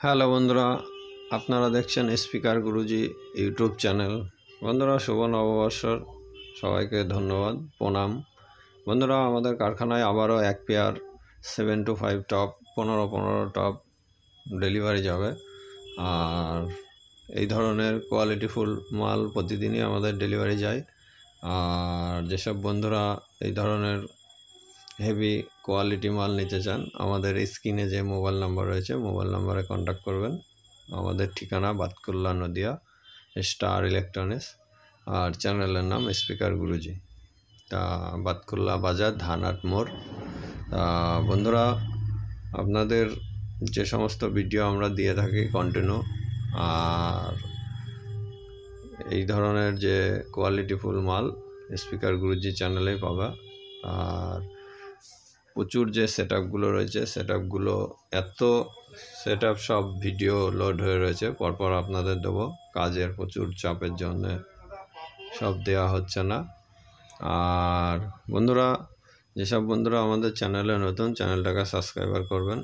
Hello বন্ধুরা, আপনারা দেখছেন স্পিকার গুরুজি ইউটিউব চ্যানেল। বন্ধুরা, শুভ নববর্ষর সবাইকে ধন্যবাদ, প্রণাম। বন্ধুরা, আমাদের কারখানায় আবারও এক পেয়ার 7-5 টপ 15 টপ ডেলিভারি যাবে। আর এই ধরনের কোয়ালিটিফুল মাল প্রতিদিনই আমাদের ডেলিভারি যায়। আর যেসব বন্ধুরা এই ধরনের হেভি কোয়ালিটি মাল নিতে চান, আমাদের স্ক্রিনে যে মোবাইল নাম্বার রয়েছে, মোবাইল নাম্বারে কন্ট্যাক্ট করবেন। আমাদের ঠিকানা বাতকুল্লা, নদিয়া, স্টার ইলেকট্রনিক্স। আর চ্যানেলের নাম স্পিকার গুরুজি। তা বাতকুল্লা বাজার, ধানহাট মোড়। তা বন্ধুরা, আপনাদের যে সমস্ত ভিডিও আমরা দিয়ে থাকি কন্টিনিউ, আর এই ধরনের যে কোয়ালিটিফুল মাল স্পিকার গুরুজি চ্যানেলেই পাবা। আর প্রচুর যে সেটআপগুলো রয়েছে, সেটআপগুলো সব ভিডিও লোড হয়ে রয়েছে, পরপর আপনাদের দেবো। কাজের প্রচুর চাপের জন্য সব দেওয়া হচ্ছে না। আর বন্ধুরা, যেসব বন্ধুরা আমাদের চ্যানেলে নতুন, চ্যানেলটাকে সাবস্ক্রাইবার করবেন।